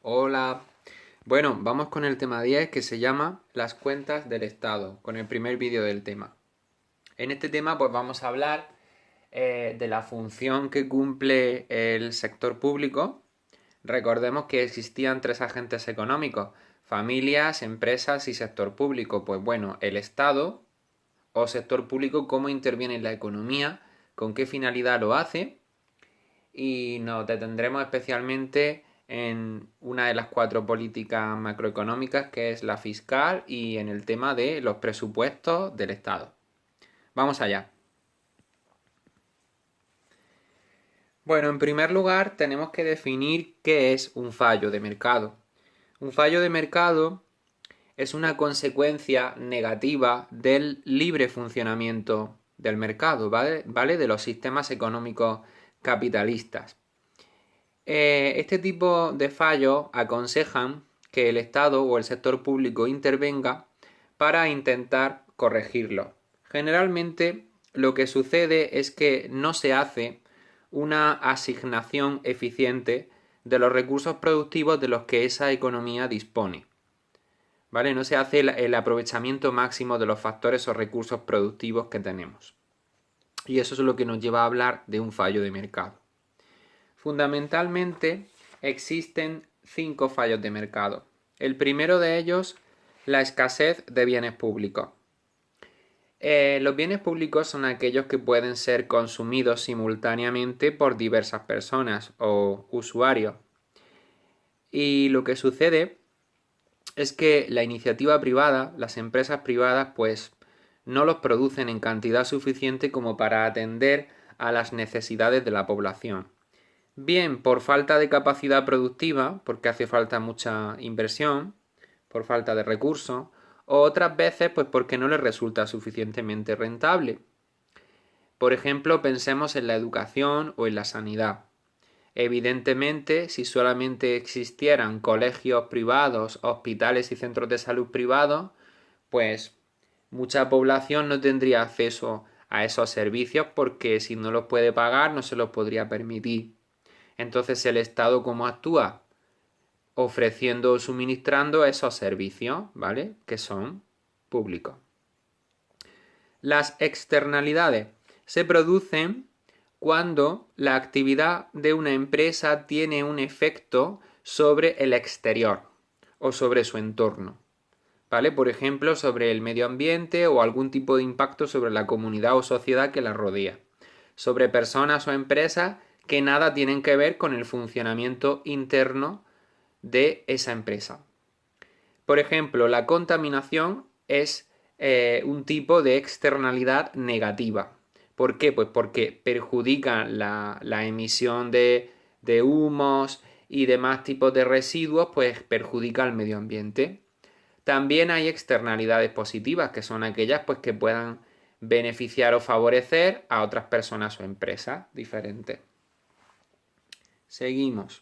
Hola. Bueno, vamos con el tema 10 que se llama las cuentas del Estado, con el primer vídeo del tema. En este tema pues vamos a hablar de la función que cumple el sector público. Recordemos que existían tres agentes económicos: familias, empresas y sector público. Pues bueno, el Estado o sector público, cómo interviene en la economía, con qué finalidad lo hace, y nos detendremos especialmente en una de las cuatro políticas macroeconómicas, que es la fiscal, y en el tema de los presupuestos del Estado. Vamos allá. Bueno, en primer lugar tenemos que definir qué es un fallo de mercado. Un fallo de mercado es una consecuencia negativa del libre funcionamiento del mercado, ¿vale? De los sistemas económicos capitalistas. Este tipo de fallos aconsejan que el Estado o el sector público intervenga para intentar corregirlo. Generalmente lo que sucede es que no se hace una asignación eficiente de los recursos productivos de los que esa economía dispone. ¿Vale? No se hace el aprovechamiento máximo de los factores o recursos productivos que tenemos. Y eso es lo que nos lleva a hablar de un fallo de mercado. Fundamentalmente existen 5 fallos de mercado. El primero de ellos, la escasez de bienes públicos. Los bienes públicos son aquellos que pueden ser consumidos simultáneamente por diversas personas o usuarios. Y lo que sucede es que la iniciativa privada, las empresas privadas, pues no los producen en cantidad suficiente como para atender a las necesidades de la población. Bien por falta de capacidad productiva, porque hace falta mucha inversión, por falta de recursos, o otras veces pues porque no les resulta suficientemente rentable. Por ejemplo, pensemos en la educación o en la sanidad. Evidentemente, si solamente existieran colegios privados, hospitales y centros de salud privados, pues mucha población no tendría acceso a esos servicios porque si no los puede pagar no se los podría permitir. Entonces, ¿el Estado cómo actúa? Ofreciendo o suministrando esos servicios, ¿vale? Que son públicos. Las externalidades se producen cuando la actividad de una empresa tiene un efecto sobre el exterior o sobre su entorno, ¿vale? Por ejemplo, sobre el medio ambiente o algún tipo de impacto sobre la comunidad o sociedad que la rodea, sobre personas o empresas que nada tienen que ver con el funcionamiento interno de esa empresa. Por ejemplo, la contaminación es un tipo de externalidad negativa. ¿Por qué? Pues porque perjudica la emisión de humos y demás tipos de residuos, pues perjudica al medio ambiente. También hay externalidades positivas, que son aquellas pues, que puedan beneficiar o favorecer a otras personas o empresas diferentes. Seguimos.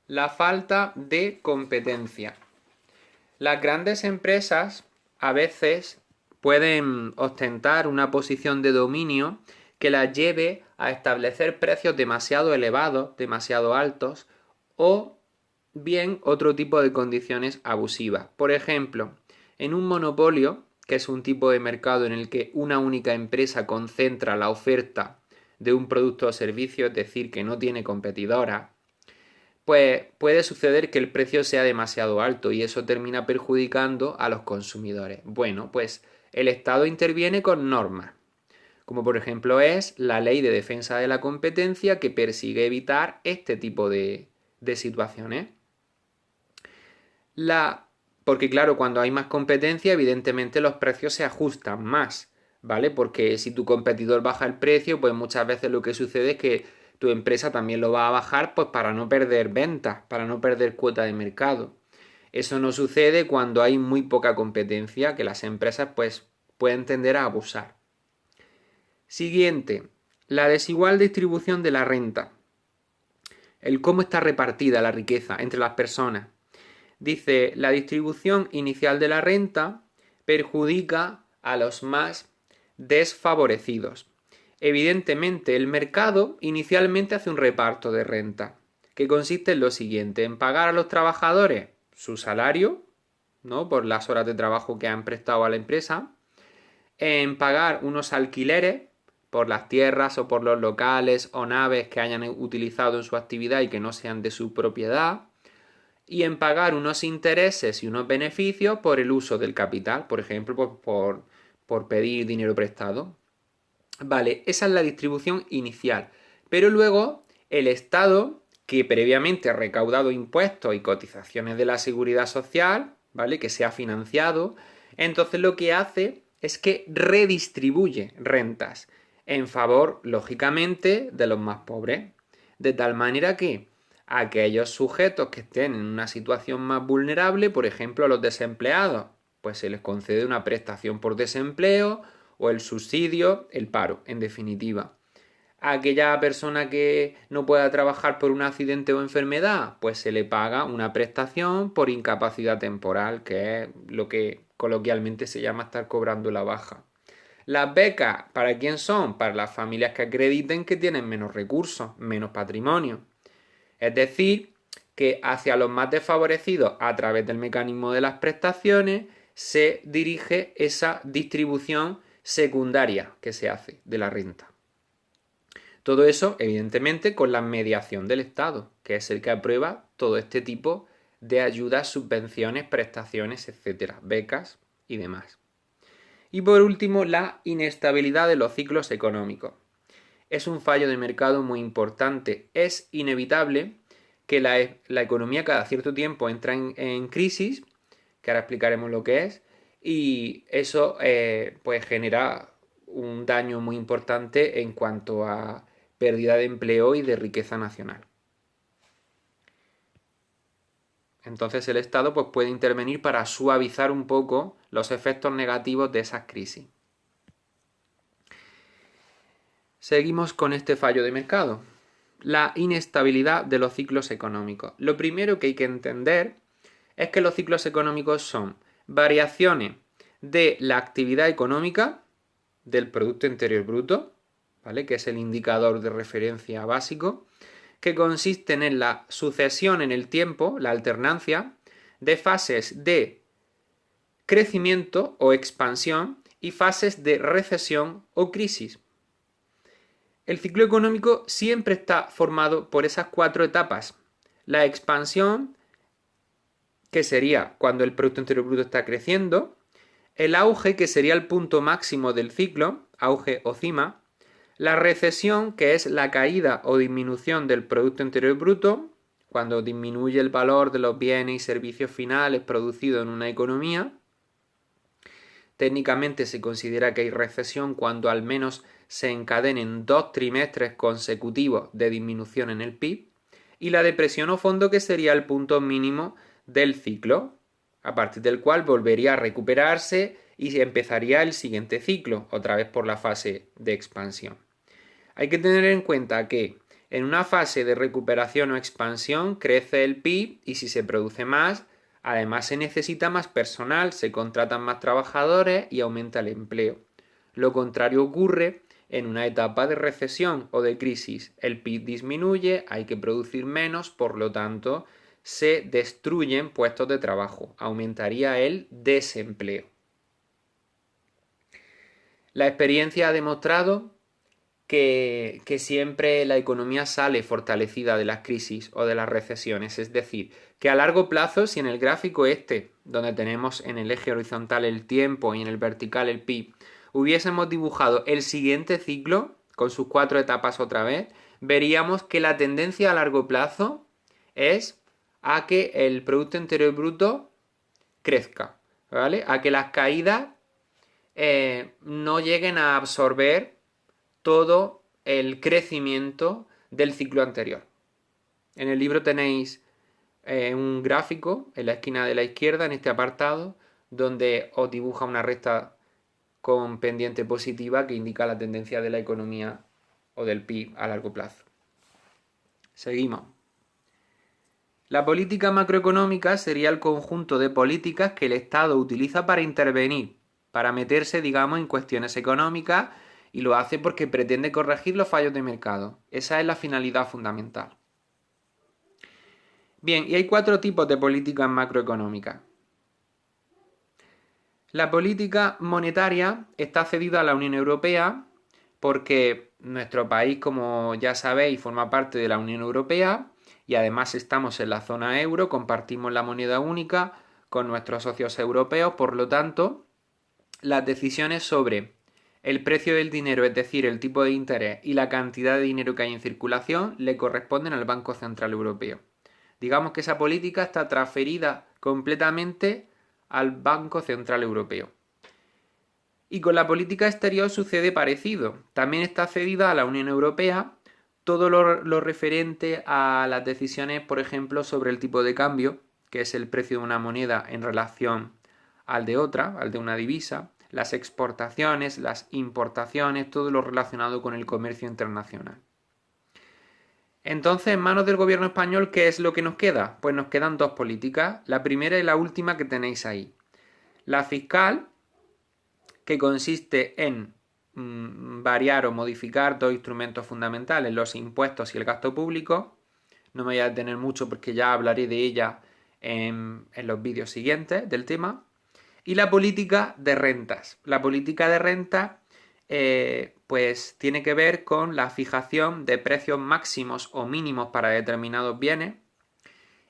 La falta de competencia. Las grandes empresas a veces pueden ostentar una posición de dominio que las lleve a establecer precios demasiado elevados, demasiado altos, o bien otro tipo de condiciones abusivas. Por ejemplo, en un monopolio, que es un tipo de mercado en el que una única empresa concentra la oferta de un producto o servicio, es decir, que no tiene competidora, pues puede suceder que el precio sea demasiado alto y eso termina perjudicando a los consumidores. Bueno, pues el Estado interviene con normas, como por ejemplo es la Ley de Defensa de la Competencia, que persigue evitar este tipo de situaciones. Porque claro, cuando hay más competencia, evidentemente los precios se ajustan más, ¿vale? Porque si tu competidor baja el precio, pues muchas veces lo que sucede es que tu empresa también lo va a bajar, pues para no perder ventas, para no perder cuota de mercado. Eso no sucede cuando hay muy poca competencia, que las empresas pues pueden tender a abusar. Siguiente, la desigual distribución de la renta. El cómo está repartida la riqueza entre las personas. Dice, la distribución inicial de la renta perjudica a los más desfavorecidos. Evidentemente, el mercado inicialmente hace un reparto de renta. que consiste en lo siguiente, en pagar a los trabajadores su salario, ¿no? Por las horas de trabajo que han prestado a la empresa, en pagar unos alquileres por las tierras o por los locales o naves que hayan utilizado en su actividad y que no sean de su propiedad, y en pagar unos intereses y unos beneficios por el uso del capital, por ejemplo, pues por pedir dinero prestado. Vale, esa es la distribución inicial. Pero luego el Estado, que previamente ha recaudado impuestos y cotizaciones de la seguridad social, ¿vale? Que se ha financiado, entonces lo que hace es que redistribuye rentas en favor, lógicamente, de los más pobres. De tal manera que a aquellos sujetos que estén en una situación más vulnerable, por ejemplo, los desempleados, pues se les concede una prestación por desempleo o el subsidio, el paro, en definitiva. A aquella persona que no pueda trabajar por un accidente o enfermedad, pues se le paga una prestación por incapacidad temporal, que es lo que coloquialmente se llama estar cobrando la baja. Las becas, ¿para quién son? Para las familias que acrediten que tienen menos recursos, menos patrimonio. Es decir, que hacia los más desfavorecidos, a través del mecanismo de las prestaciones, se dirige esa distribución secundaria que se hace de la renta. Todo eso, evidentemente, con la mediación del Estado, que es el que aprueba todo este tipo de ayudas, subvenciones, prestaciones, etcétera, becas y demás. Y por último, la inestabilidad de los ciclos económicos. Es un fallo de mercado muy importante. Es inevitable que la economía cada cierto tiempo entra en crisis, que ahora explicaremos lo que es, y eso pues genera un daño muy importante en cuanto a pérdida de empleo y de riqueza nacional. Entonces el Estado pues, puede intervenir para suavizar un poco los efectos negativos de esas crisis. Seguimos con este fallo de mercado. La inestabilidad de los ciclos económicos. Lo primero que hay que entender es que los ciclos económicos son variaciones de la actividad económica, del Producto Interior Bruto, ¿vale? Que es el indicador de referencia básico, que consisten en la sucesión en el tiempo, la alternancia, de fases de crecimiento o expansión y fases de recesión o crisis. El ciclo económico siempre está formado por esas 4 etapas. La expansión, que sería cuando el Producto Interior Bruto está creciendo, el auge, que sería el punto máximo del ciclo, auge o cima, la recesión, que es la caída o disminución del Producto Interior Bruto, cuando disminuye el valor de los bienes y servicios finales producidos en una economía. Técnicamente se considera que hay recesión cuando al menos se encadenen 2 trimestres consecutivos de disminución en el PIB. Y la depresión o fondo, que sería el punto mínimo del ciclo, a partir del cual volvería a recuperarse y empezaría el siguiente ciclo, otra vez por la fase de expansión. Hay que tener en cuenta que en una fase de recuperación o expansión crece el PIB y si se produce más, además se necesita más personal, se contratan más trabajadores y aumenta el empleo. Lo contrario ocurre en una etapa de recesión o de crisis. El PIB disminuye, hay que producir menos, por lo tanto, se destruyen puestos de trabajo, aumentaría el desempleo. La experiencia ha demostrado que siempre la economía sale fortalecida de las crisis o de las recesiones, es decir, que a largo plazo, si en el gráfico donde tenemos en el eje horizontal el tiempo y en el vertical el PIB, hubiésemos dibujado el siguiente ciclo, con sus 4 etapas otra vez, veríamos que la tendencia a largo plazo es a que el Producto Interior Bruto crezca, ¿vale? A que las caídas no lleguen a absorber todo el crecimiento del ciclo anterior. En el libro tenéis un gráfico en la esquina de la izquierda, en este apartado, donde os dibuja una recta con pendiente positiva que indica la tendencia de la economía o del PIB a largo plazo. Seguimos. La política macroeconómica sería el conjunto de políticas que el Estado utiliza para intervenir, para meterse, digamos, en cuestiones económicas, y lo hace porque pretende corregir los fallos de mercado. Esa es la finalidad fundamental. Bien, y hay 4 tipos de políticas macroeconómicas. La política monetaria está cedida a la Unión Europea porque nuestro país, como ya sabéis, forma parte de la Unión Europea y además estamos en la zona euro, compartimos la moneda única con nuestros socios europeos, por lo tanto, las decisiones sobre el precio del dinero, es decir, el tipo de interés y la cantidad de dinero que hay en circulación, le corresponden al Banco Central Europeo. Digamos que esa política está transferida completamente al Banco Central Europeo. Y con la política exterior sucede parecido. También está cedida a la Unión Europea todo lo referente a las decisiones, por ejemplo, sobre el tipo de cambio, que es el precio de una moneda en relación al de otra, al de una divisa, las exportaciones, las importaciones, todo lo relacionado con el comercio internacional. Entonces, en manos del gobierno español, ¿qué es lo que nos queda? Pues nos quedan 2 políticas. La primera y la última que tenéis ahí. La fiscal, que consiste en variar o modificar 2 instrumentos fundamentales, los impuestos y el gasto público. No me voy a detener mucho porque ya hablaré de ella en los vídeos siguientes del tema. Y la política de rentas. La política de rentas pues tiene que ver con la fijación de precios máximos o mínimos para determinados bienes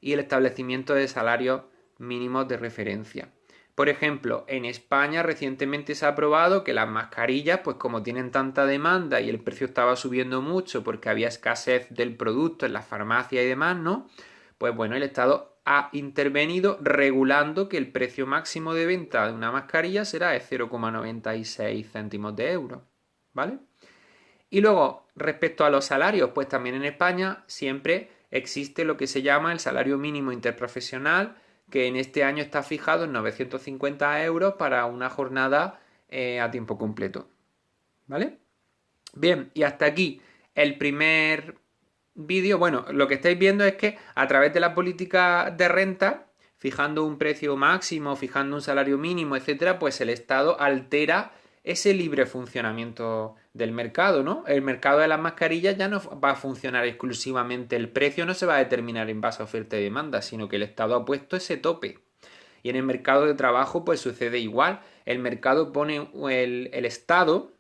y el establecimiento de salarios mínimos de referencia. Por ejemplo, en España recientemente se ha aprobado que las mascarillas, pues como tienen tanta demanda y el precio estaba subiendo mucho porque había escasez del producto en las farmacias y demás, ¿no? Pues bueno, el Estado ha intervenido regulando que el precio máximo de venta de una mascarilla será de 0,96 céntimos de euro, ¿vale? Y luego, respecto a los salarios, pues también en España siempre existe lo que se llama el salario mínimo interprofesional, que en este año está fijado en 950 euros para una jornada a tiempo completo. ¿Vale? Bien, y hasta aquí el primer vídeo. Bueno, lo que estáis viendo es que a través de la política de renta, fijando un precio máximo, fijando un salario mínimo, etcétera, pues el Estado altera ese libre funcionamiento del mercado, ¿no? El mercado de las mascarillas ya no va a funcionar exclusivamente, el precio no se va a determinar en base a oferta y demanda, sino que el Estado ha puesto ese tope. Y en el mercado de trabajo pues sucede igual. El mercado pone, el Estado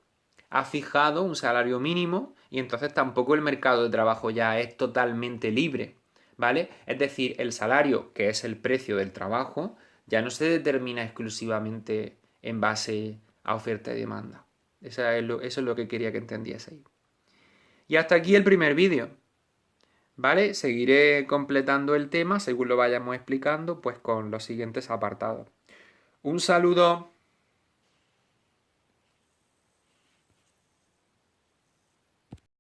ha fijado un salario mínimo y entonces tampoco el mercado de trabajo ya es totalmente libre, ¿vale? Es decir, el salario, que es el precio del trabajo, ya no se determina exclusivamente en base a oferta y demanda. Eso es lo que quería que entendieseis. Y hasta aquí el primer vídeo, ¿vale? Seguiré completando el tema según lo vayamos explicando, pues con los siguientes apartados. Un saludo.